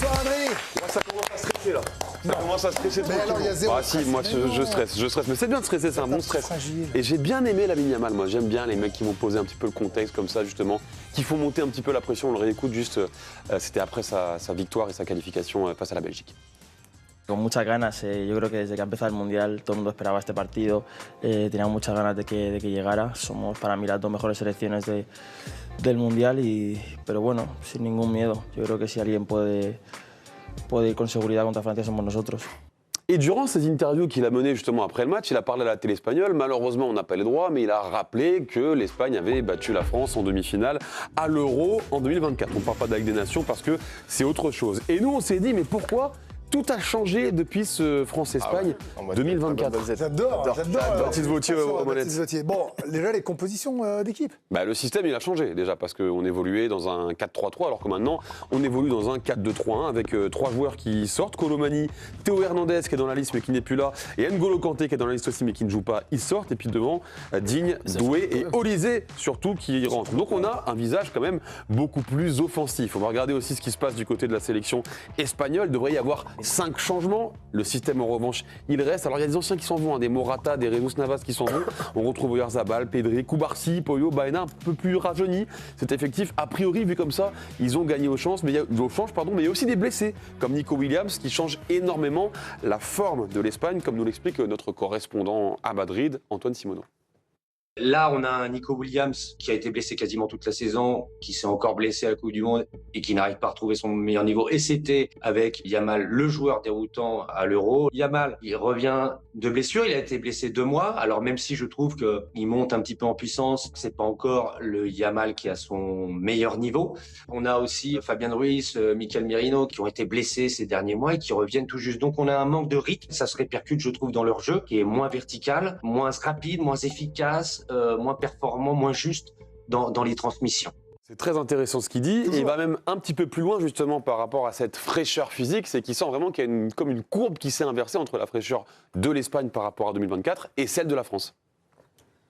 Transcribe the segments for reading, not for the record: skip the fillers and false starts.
Bonsoir Adrien. Moi, ça commence à stresser là. Ça commence à stresser Mais alors, il y a zéro si, stress. moi Mais je non. stresse. Mais c'est bien de stresser, c'est un bon stress. Fragile. Et j'ai bien aimé Lamine Yamal, moi. J'aime bien les mecs qui vont poser un petit peu le contexte comme ça, justement, qui font monter un petit peu la pression. On le réécoute juste, c'était après sa victoire et sa qualification face à la Belgique. Con muchas ganas, yo creo que desde que ha empezado el Mundial todo el mundo esperaba este partido, teníamos muchas ganas de que llegara, somos para mí las dos mejores selecciones del Mundial, pero bueno, sin ningún miedo, yo creo que si alguien puede ir con seguridad contra Francia somos nosotros. Et durant ces interviews qu'il a menées justement après le match, il a parlé à la télé espagnole. Malheureusement, on n'a pas les droits, mais il a rappelé que l'Espagne avait battu la France en demi-finale à l'Euro en 2024. On ne parle pas de la Ligue des Nations parce que c'est autre chose. Et nous, on s'est dit, mais pourquoi tout a changé depuis ce France-Espagne 2024. J'adore. Baptiste Vautier aux manettes. Baptiste Vautier. Bon, déjà les compositions d'équipe. Bah, le système il a changé déjà parce qu'on évoluait dans un 4-3-3 alors que maintenant on évolue dans un 4-2-3-1 avec 3 joueurs qui sortent. Colomani, Théo Hernandez qui est dans la liste mais qui n'est plus là et N'Golo Kanté qui est dans la liste aussi mais qui ne joue pas, ils sortent et puis devant Digne, Doué et Olysée surtout qui rentrent. Donc on a un visage quand même beaucoup plus offensif. On va regarder aussi ce qui se passe du côté de la sélection espagnole. Il devrait y avoir 5 changements. Le système en revanche il reste. Alors il y a des anciens qui s'en vont, hein, des Morata, des Jesus Navas qui s'en vont. On retrouve Oyarzabal, Pedri, Koubarsi, Poyo, Baena un peu plus rajeuni. Cet effectif, a priori, vu comme ça, ils ont gagné au change, mais il y a aussi des blessés, comme Nico Williams, qui change énormément la forme de l'Espagne, comme nous l'explique notre correspondant à Madrid, Antoine Simoneau. Là, on a un Nico Williams qui a été blessé quasiment toute la saison, qui s'est encore blessé à la Coupe du Monde et qui n'arrive pas à retrouver son meilleur niveau. Et c'était avec Yamal, le joueur déroutant à l'Euro. Yamal, il revient de blessure, il a été blessé 2 mois. Alors même si je trouve qu'il monte un petit peu en puissance, c'est pas encore le Yamal qui a son meilleur niveau. On a aussi Fabien Ruiz, Mikel Merino qui ont été blessés ces derniers mois et qui reviennent tout juste. Donc on a un manque de rythme. Ça se répercute, je trouve, dans leur jeu qui est moins vertical, moins rapide, moins efficace. Moins performant, moins juste dans les transmissions. C'est très intéressant ce qu'il dit et il va même un petit peu plus loin justement par rapport à cette fraîcheur physique, c'est qu'il sent vraiment qu'il y a comme une courbe qui s'est inversée entre la fraîcheur de l'Espagne par rapport à 2024 et celle de la France.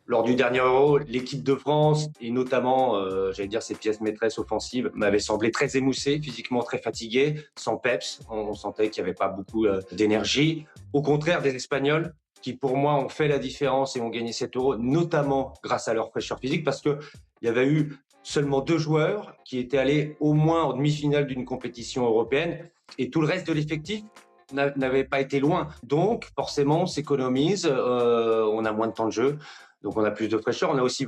Lors du dernier Euro, l'équipe de France, et notamment, j'allais dire, ses pièces maîtresses offensives, m'avaient semblé très émoussées, physiquement très fatiguées, sans peps. On sentait qu'il n'y avait pas beaucoup d'énergie. Au contraire des Espagnols, qui pour moi ont fait la différence et ont gagné cet Euro, notamment grâce à leur fraîcheur physique, parce qu'il y avait eu seulement 2 joueurs qui étaient allés au moins en demi-finale d'une compétition européenne, et tout le reste de l'effectif n'avait pas été loin. Donc forcément, on s'économise, on a moins de temps de jeu, donc on a plus de fraîcheur, on a aussi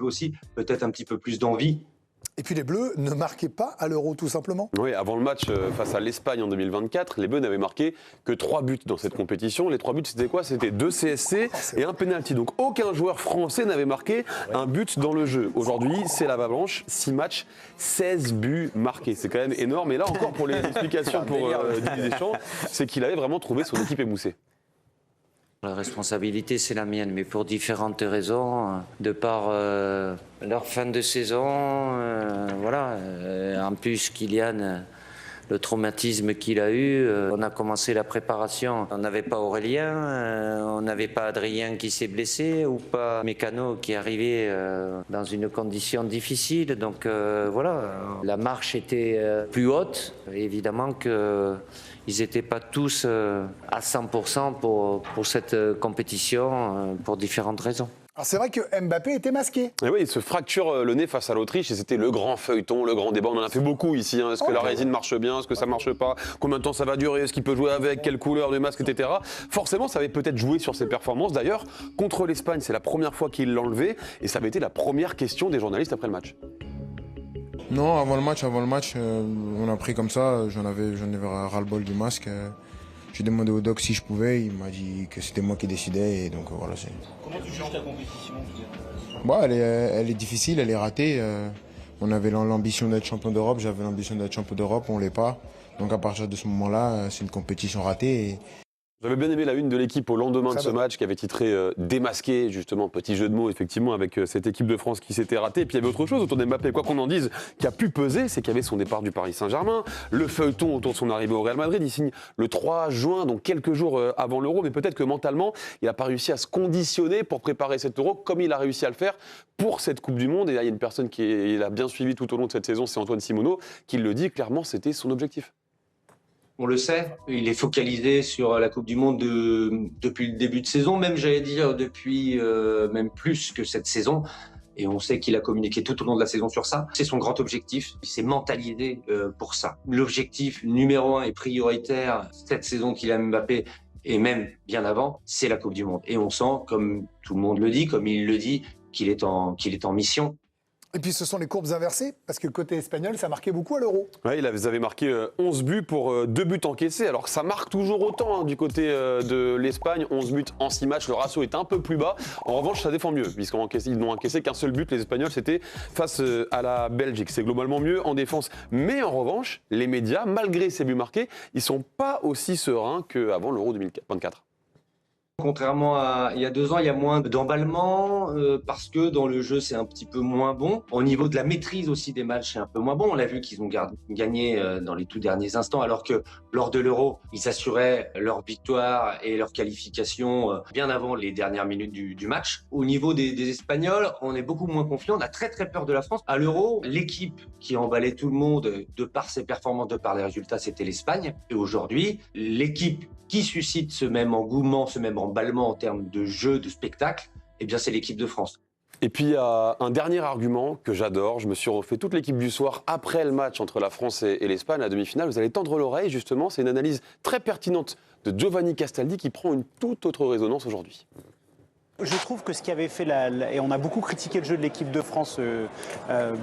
peut-être un petit peu plus d'envie. Et puis les Bleus ne marquaient pas à l'Euro tout simplement. Oui, avant le match face à l'Espagne en 2024, les Bleus n'avaient marqué que 3 buts dans cette compétition. Les 3 buts, c'était quoi? C'était 2 CSC et un penalty. Donc aucun joueur français n'avait marqué un but dans le jeu. Aujourd'hui, c'est la blanche, 6 matchs, 16 buts marqués. C'est quand même énorme. Et là encore, pour les explications pour Didier Deschamps, c'est qu'il avait vraiment trouvé son équipe émoussée. La responsabilité, c'est la mienne, mais pour différentes raisons, de par leur fin de saison, voilà. En plus, Kylian, le traumatisme qu'il a eu, on a commencé la préparation, on n'avait pas Aurélien, on n'avait pas Adrien qui s'est blessé, ou pas Mécano qui est arrivé dans une condition difficile, donc voilà, la marche était plus haute, évidemment que... Ils n'étaient pas tous à 100% pour cette compétition, pour différentes raisons. Alors c'est vrai que Mbappé était masqué. Et oui, il se fracture le nez face à l'Autriche et c'était le grand feuilleton, le grand débat. On en a fait beaucoup ici. Hein. Est-ce que la résine marche bien? Est-ce que ça marche pas? Combien de temps ça va durer? Est-ce qu'il peut jouer avec? Quelle couleur du masque, etc. Forcément, ça avait peut-être joué sur ses performances. D'ailleurs, contre l'Espagne, c'est la première fois qu'il l'enlevait et ça avait été la première question des journalistes après le match. Non, avant le match, on a pris comme ça, j'en avais ras-le-bol du masque. J'ai demandé au doc si je pouvais, il m'a dit que c'était moi qui décidais et donc voilà. Comment tu juges ta compétition? Bon, elle est difficile, elle est ratée. On avait l'ambition d'être champion d'Europe, j'avais l'ambition d'être champion d'Europe, on l'est pas. Donc à partir de ce moment-là, c'est une compétition ratée. Et... J'avais bien aimé la une de l'équipe au lendemain de ce match qui avait titré Démasqué, justement, petit jeu de mots effectivement avec cette équipe de France qui s'était ratée. Et puis il y avait autre chose autour d'Mbappé, quoi qu'on en dise, qui a pu peser, c'est qu'il y avait son départ du Paris Saint-Germain, le feuilleton autour de son arrivée au Real Madrid. Il signe le 3 juin, donc quelques jours avant l'Euro, mais peut-être que mentalement, il n'a pas réussi à se conditionner pour préparer cet Euro comme il a réussi à le faire pour cette Coupe du Monde. Et là, il y a une personne qui l'a bien suivi tout au long de cette saison, c'est Antoine Simoneau, qui le dit clairement, c'était son objectif. on le sait, il est focalisé sur la Coupe du Monde depuis le début de saison, même j'allais dire depuis même plus que cette saison. Et on sait qu'il a communiqué tout au long de la saison sur ça. C'est son grand objectif. Il s'est mentalisé pour ça. L'objectif numéro 1 et prioritaire cette saison Kylian Mbappé, et même bien avant, c'est la Coupe du Monde. Et on sent, comme tout le monde le dit, comme il le dit, qu'il est en mission. Et puis ce sont les courbes inversées, parce que côté espagnol, ça marquait beaucoup à l'Euro. Ouais, ils avaient marqué 11 buts pour 2 buts encaissés, alors que ça marque toujours autant hein, du côté de l'Espagne. 11 buts en 6 matchs, le ratio est un peu plus bas. En revanche, ça défend mieux, puisqu'ils n'ont encaissé qu'un seul but, les Espagnols, c'était face à la Belgique. C'est globalement mieux en défense. Mais en revanche, les médias, malgré ces buts marqués, ils ne sont pas aussi sereins qu'avant l'Euro 2024. Contrairement à il y a 2 ans, il y a moins d'emballement parce que dans le jeu, c'est un petit peu moins bon. Au niveau de la maîtrise aussi des matchs, c'est un peu moins bon. On l'a vu qu'ils ont gagné dans les tout derniers instants, alors que lors de l'Euro, ils assuraient leur victoire et leur qualification bien avant les dernières minutes du match. Au niveau des Espagnols, on est beaucoup moins confiant. On a très très peur de la France. À l'Euro, l'équipe qui emballait tout le monde de par ses performances, de par les résultats, c'était l'Espagne. Et aujourd'hui, l'équipe qui suscite ce même engouement, ce même emballement en termes de jeu, de spectacle, eh bien c'est l'équipe de France. Et puis il y a un dernier argument que j'adore, je me suis refait toute l'équipe du soir après le match entre la France et l'Espagne, la demi-finale. Vous allez tendre l'oreille justement, c'est une analyse très pertinente de Giovanni Castaldi qui prend une toute autre résonance aujourd'hui. Je trouve que ce qui avait fait et on a beaucoup critiqué le jeu de l'équipe de France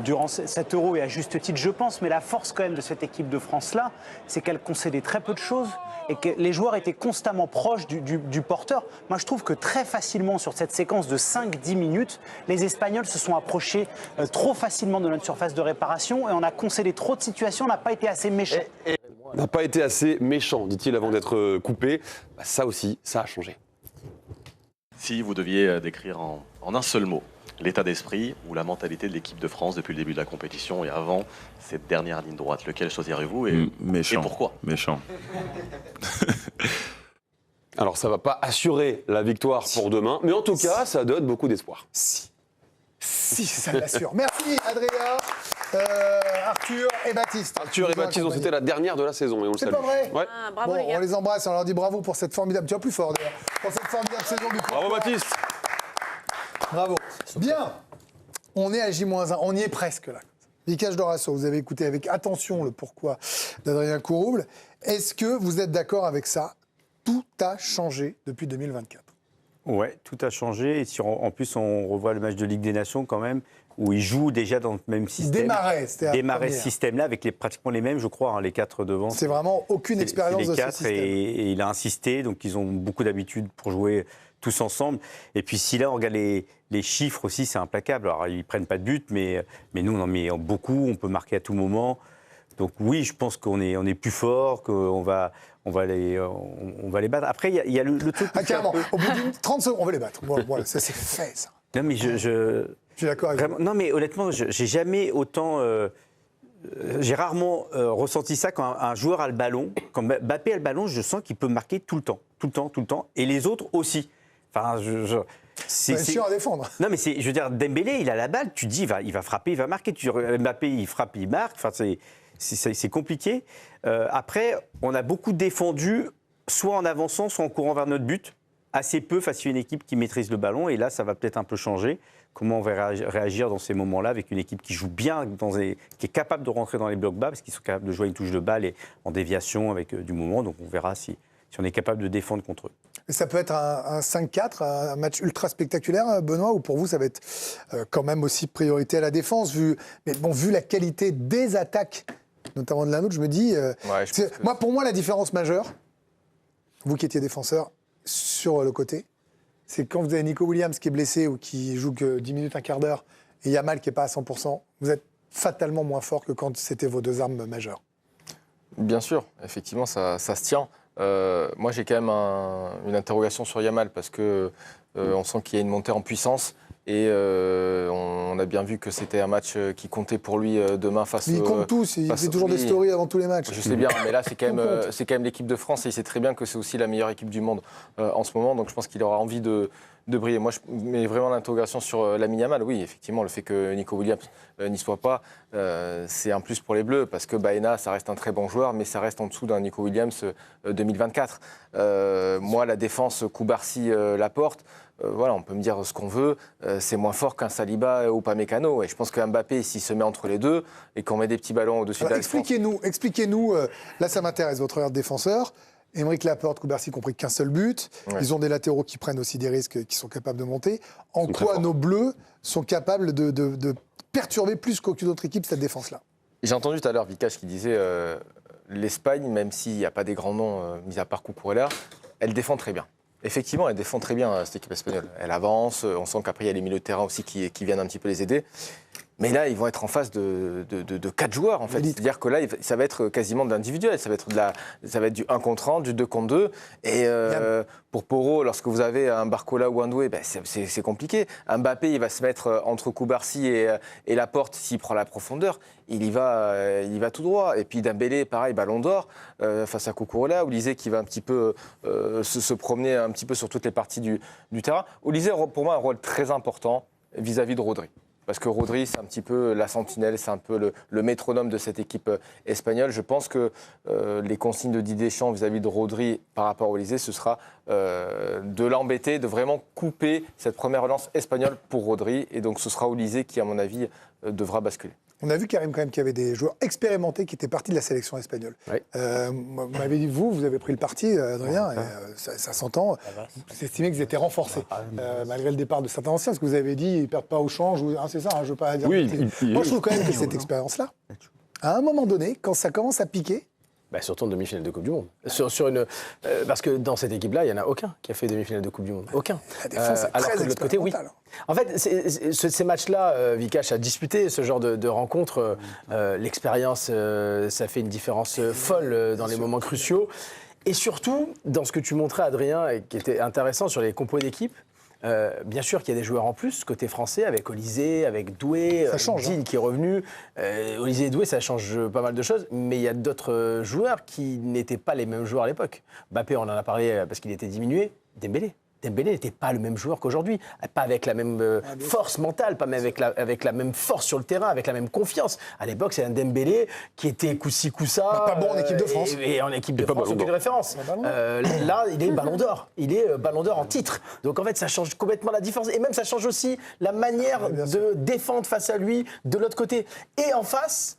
durant cet Euro et à juste titre je pense, mais la force quand même de cette équipe de France-là, c'est qu'elle concédait très peu de choses et que les joueurs étaient constamment proches du porteur. Moi je trouve que très facilement sur cette séquence de 5-10 minutes, les Espagnols se sont approchés trop facilement de notre surface de réparation et on a concédé trop de situations, on n'a pas été assez méchants. On n'a pas été assez méchant, dit-il avant d'être coupé. Bah, ça aussi, ça a changé. Si vous deviez décrire en un seul mot l'état d'esprit ou la mentalité de l'équipe de France depuis le début de la compétition et avant cette dernière ligne droite, lequel choisirez-vous et pourquoi? Méchant. Alors ça ne va pas assurer la victoire pour demain, mais en tout cas, ça donne beaucoup d'espoir. Si, ça l'assure. Merci Adrien, Arthur et Baptiste. Arthur et Baptiste, c'était la dernière de la saison et on le C'est salue. pas vrai Ouais. Ah, bravo Bon, les gars. on les embrasse, on leur dit bravo pour cette formidable, tu vas plus fort d'ailleurs, pour cette formidable saison du Bravo Baptiste. Bravo. Bien, on est à J-1, on y est presque là. Vicage Dorasso, vous avez écouté avec attention le pourquoi d'Adrien Courouble. Est-ce que vous êtes d'accord avec ça? Tout a changé depuis 2024. Ouais, tout a changé. Et si en plus, on revoit le match de Ligue des Nations quand même, où ils jouent déjà dans le même système. Démarrait ce système-là avec pratiquement les mêmes, je crois, hein, les 4 devant. C'est vraiment aucune expérience de ce système. Et il a insisté, donc ils ont beaucoup d'habitude pour jouer tous ensemble. Et puis si là, on regarde les chiffres aussi, c'est implacable. Alors, ils ne prennent pas de but, mais nous, on en met beaucoup, on peut marquer à tout moment. Donc oui, je pense qu'on est plus fort, qu'on va les battre. Après, il y a le truc... Ah, carrément, au bout d'une 30 secondes, on va les battre. Voilà, ça c'est fait, ça. Non, mais je suis d'accord avec vous. Non, mais honnêtement, j'ai jamais autant... j'ai rarement ressenti ça quand un joueur a le ballon. Quand Mbappé a le ballon, je sens qu'il peut marquer tout le temps. Et les autres aussi. Enfin, c'est sûr à défendre. Non, mais je veux dire, Dembélé, il a la balle. Tu te dis, il va frapper, il va marquer. Mbappé, il frappe, il marque. Enfin, c'est compliqué. Après, on a beaucoup défendu, soit en avançant, soit en courant vers notre but. Assez peu face à une équipe qui maîtrise le ballon. Et là, ça va peut-être un peu changer. Comment on va réagir dans ces moments-là avec une équipe qui joue bien, qui est capable de rentrer dans les blocs bas, parce qu'ils sont capables de jouer une touche de balle et en déviation avec du mouvement. Donc on verra si on est capable de défendre contre eux. Et ça peut être un 5-4, un match ultra spectaculaire, Benoît, ou pour vous, ça va être quand même aussi priorité à la défense, vu la qualité des attaques, notamment de la nôtre, je me dis... Pour moi, la différence majeure, vous qui étiez défenseur, sur le côté, c'est quand vous avez Nico Williams qui est blessé ou qui joue que 10 minutes, un quart d'heure, et Yamal qui n'est pas à 100%, vous êtes fatalement moins fort que quand c'était vos deux armes majeures. Bien sûr, effectivement, ça se tient. Moi, j'ai quand même une interrogation sur Yamal parce que on sent qu'il y a une montée en puissance et on a bien vu que c'était un match qui comptait pour lui demain face. Mais il compte tous, il fait toujours des stories avant tous les matchs. Je sais bien, mais là c'est quand même l'équipe de France et il sait très bien que c'est aussi la meilleure équipe du monde en ce moment. Donc je pense qu'il aura envie de de briller. Moi, je mets vraiment l'interrogation sur Lamine Yamal. Oui, effectivement, le fait que Nico Williams n'y soit pas, c'est un plus pour les Bleus, parce que Baena, ça reste un très bon joueur, mais ça reste en dessous d'un Nico Williams 2024. Moi, la défense Koubarsi-Laporte, voilà, on peut me dire ce qu'on veut, c'est moins fort qu'un Saliba ou Upamecano. Et je pense que Mbappé, s'il se met entre les deux et qu'on met des petits ballons au-dessus de la défense... Expliquez-nous, là ça m'intéresse, votre regard de défenseur. Aymeric Laporte, Koubarsi n'ont pris qu'un seul but. Ouais. Ils ont des latéraux qui prennent aussi des risques, qui sont capables de monter. En quoi nos Bleus sont capables de perturber plus qu'aucune autre équipe cette défense-là? J'ai entendu tout à l'heure Vikash qui disait l'Espagne, même s'il n'y a pas des grands noms, mis à part Cucurella, elle défend très bien. Effectivement, elle défend très bien, cette équipe espagnole. Elle avance, on sent qu'après, il y a les milieux de terrain aussi qui viennent un petit peu les aider. Mais là, ils vont être en face de 4 joueurs, en fait. C'est-à-dire que là, ça va être quasiment de l'individuel. Ça va être du 1 contre 1, du 2 contre 2. Et pour Porro, lorsque vous avez un Barcola ou un Doué, c'est compliqué. Un Mbappé, il va se mettre entre Koubarsi et Laporte s'il prend la profondeur. Il y va tout droit. Et puis Dembélé, pareil, ballon d'or face à Cucurella. Olysée qui va un petit peu se promener un petit peu sur toutes les parties du terrain. Olysée, pour moi, un rôle très important vis-à-vis de Rodri. Parce que Rodri, c'est un petit peu la sentinelle, c'est un peu le métronome de cette équipe espagnole. Je pense que les consignes de Didier Deschamps vis-à-vis de Rodri par rapport à Olysée, ce sera de l'embêter, de vraiment couper cette première relance espagnole pour Rodri. Et donc ce sera Olysée qui, à mon avis, devra basculer. On a vu, Karim, quand même, qu'il y avait des joueurs expérimentés qui étaient partis de la sélection espagnole. Oui. Vous m'avez dit, vous avez pris le parti, Adrien, et, ça s'entend. Vous estimez qu'ils étaient renforcés, malgré le départ de certains anciens, parce que vous avez dit, ils ne perdent pas au change, c'est ça, je ne veux pas dire. Oui, moi, je trouve quand même que cette expérience-là, à un moment donné, quand ça commence à piquer, surtout en demi-finale de Coupe du Monde. Parce que dans cette équipe-là, il n'y en a aucun qui a fait demi-finale de Coupe du Monde. Aucun. La défense alors que de l'autre côté, oui. En fait, ces matchs-là, Vikash a disputé ce genre de rencontres. L'expérience, ça fait une différence folle dans les moments cruciaux. Et surtout, dans ce que tu montrais, Adrien, et qui était intéressant sur les compos d'équipe, bien sûr qu'il y a des joueurs en plus, côté français, avec Olysée, avec Doué, Digne qui est revenu. Olysée et Doué, ça change pas mal de choses, mais il y a d'autres joueurs qui n'étaient pas les mêmes joueurs à l'époque. Mbappé, on en a parlé parce qu'il était diminué. Dembélé n'était pas le même joueur qu'aujourd'hui, pas avec la même force mentale, pas même avec la même force sur le terrain, avec la même confiance. À l'époque, c'est un Dembélé qui était coup-ci, coup-ça. Pas bon en équipe de France. Et en équipe de France, aucune référence. Là, il est ballon d'or. Il est ballon d'or en titre. Donc en fait, ça change complètement la différence. Et même, ça change aussi la manière de défendre face à lui de l'autre côté. Et en face,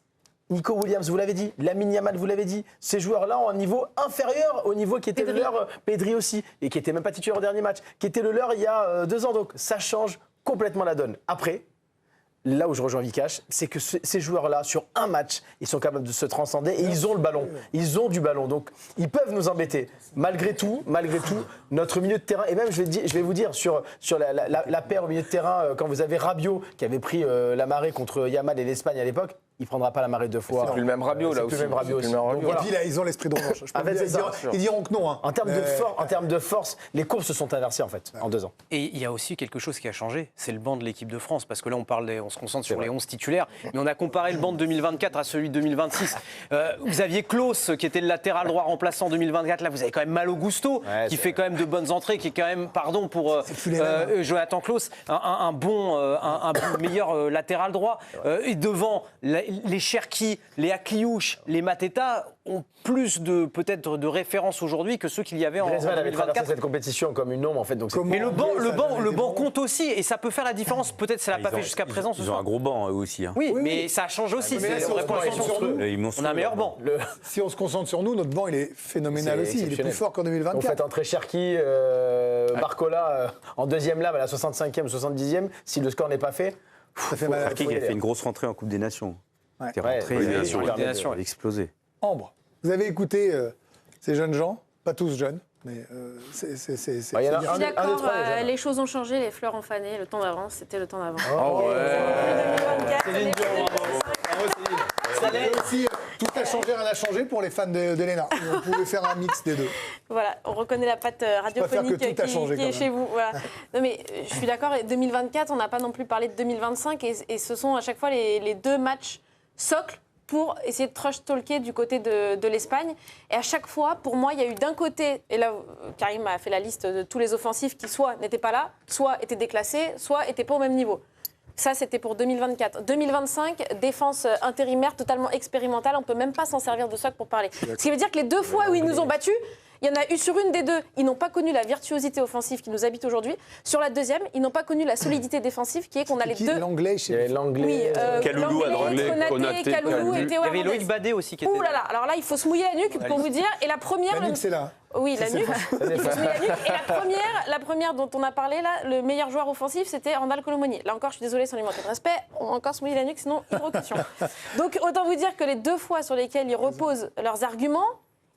Nico Williams, vous l'avez dit, Lamine Yamal, vous l'avez dit, ces joueurs-là ont un niveau inférieur au niveau qui était le leur, Pedri aussi, et qui n'était même pas titulaire au dernier match, qui était le leur il y a 2 ans. Donc ça change complètement la donne. Après, là où je rejoins Vikash, c'est que ces joueurs-là, sur un match, ils sont capables de se transcender et ils ont le ballon. Ils ont du ballon, donc ils peuvent nous embêter. Malgré tout, notre milieu de terrain, et même je vais vous dire, sur la paire au milieu de terrain, quand vous avez Rabiot qui avait pris la marée contre Yamal et l'Espagne à l'époque, il ne prendra pas la marée 2 fois. C'est plus le même Rabiot, là aussi. C'est plus le même Rabiot aussi. Et puis là, ils ont l'esprit de revanche. Ils diront que non. Hein. En termes de force, les courbes se sont inversées, en fait, en 2 ans. Et il y a aussi quelque chose qui a changé, c'est le banc de l'équipe de France. Parce que là, on se concentre sur les 11 titulaires, mais on a comparé le banc de 2024 à celui de 2026. Vous aviez Klose, qui était le latéral droit remplaçant en 2024. Là, vous avez quand même Malo Gusto, qui fait quand même de bonnes entrées, qui est quand même, pardon pour Jonathan Klose, un meilleur latéral droit. Et devant, les Cherki, les Akliouche, les Mateta ont plus peut-être de références aujourd'hui que ceux qu'il y avait en 2024. avait traversé cette compétition comme une ombre, en fait. Donc mais le banc compte aussi, et ça peut faire la différence. Peut-être ça l'a pas fait jusqu'à présent. Ils ont un gros banc, eux aussi. Hein. Oui, mais ça change aussi. On a un meilleur banc. Si on se concentre sur nous, notre banc, il est phénoménal aussi. Il est plus fort qu'en 2024. Vous faites entrer Cherki, Barcola en 2e lame à la 65e, 70e. Si le score n'est pas fait, ça fait mal. Cherki qui a fait une grosse rentrée en Coupe des Nations. Il est rentré, il a explosé. Ambre, vous avez écouté ces jeunes gens, pas tous jeunes, mais c'est Je suis d'accord, les choses ont changé, les fleurs ont fané, le temps d'avant, c'était le temps d'avant. Oh ouais. Céline Dion, bravo Céline. Aussi, tout a changé, rien n'a changé pour les fans de Léna. On pouvait faire un mix des deux. Voilà, on reconnaît la patte radiophonique qui est chez vous. Voilà. Non mais je suis d'accord, 2024, on n'a pas non plus parlé de 2025 et ce sont à chaque fois les 2 matchs socles pour essayer de trash-talker du côté de l'Espagne. Et à chaque fois, pour moi, il y a eu d'un côté, et là, Karim a fait la liste de tous les offensifs qui soit n'étaient pas là, soit étaient déclassés, soit n'étaient pas au même niveau. Ça, c'était pour 2024. 2025, défense intérimaire totalement expérimentale. On ne peut même pas s'en servir de ça pour parler. Ce qui veut dire que les 2 fois où ils nous ont battus, il y en a eu sur une des 2, ils n'ont pas connu la virtuosité offensive qui nous habite aujourd'hui. Sur la deuxième, ils n'ont pas connu la solidité défensive qui est qu'on a les 2. L'anglais, chez l'anglais. Oui, Kaloulou à droite, Konaté, Kaloulou et Théo Il y avait Loïc Badet aussi qui était. Ouh là là, alors là, il faut se mouiller la nuque pour vous dire. Et la première. La nuque, c'est là. Oui, la nuque. Il faut se mouiller la nuque. Et la première dont on a parlé là, le meilleur joueur offensif, c'était Randal Colomoni. Là encore, je suis désolée, sans lui manquer de respect, on va encore se mouiller la nuque, sinon hydrocution. Donc autant vous dire que les 2 fois sur lesquelles ils reposent leurs arguments,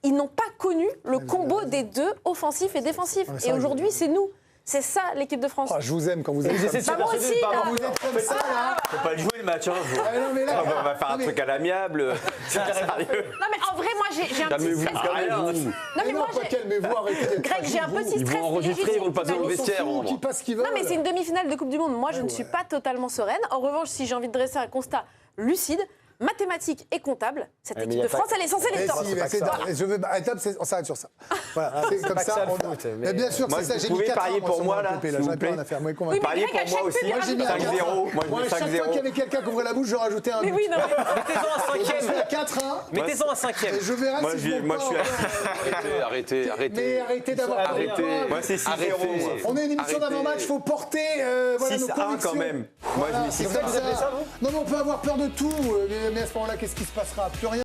ils n'ont pas connu le combo des 2 offensifs et défensifs. Et aujourd'hui, c'est nous. C'est ça l'équipe de France. Oh, je vous aime quand vous êtes comme ça. Moi aussi, quand vous êtes comme ça, là. Faut pas le jouer le match. Hein. Non, mais là, on va faire un truc à l'amiable. C'est sérieux. Non mais en vrai, moi j'ai un petit stress. Calmez-vous. Non mais moi calmez-vous, arrêtez d'être Greg, j'ai un petit stress. Ils vont enregistrer, ils vont le passer au vestiaire. Qui passe ce qu'ils veulent. Non mais c'est une demi-finale de Coupe du Monde. Moi je ne suis pas totalement sereine. En revanche, si j'ai envie de dresser un constat lucide, mathématique et comptable, cette équipe de France, elle est censée les tordre. Je veux, on s'arrête sur ça. Voilà, c'est comme ça. Mais bien sûr, c'est ça. J'ai mis 4 parier pour moi là. J'aurais pas rien à faire. Moi, parier pour moi aussi. Moi, j'ai mis 5-0. Moi, chaque fois qu'il y avait quelqu'un qui ouvrait la bouche, je rajoutais un but. Mais oui, non. Mettez-en un 5e. 4-1. Mettez-en un 5e. Et je verrai si je moi, je suis Arrêtez. Mais arrêtez d'avoir peur. Moi, c'est 6-0. On est une émission d'avant-match, il faut porter nos 6-1 convictions. quand même. Moi, je mets 6-1. Non, mais on peut avoir peur de tout. Mais à ce moment-là, qu'est-ce qui se passera? Plus rien.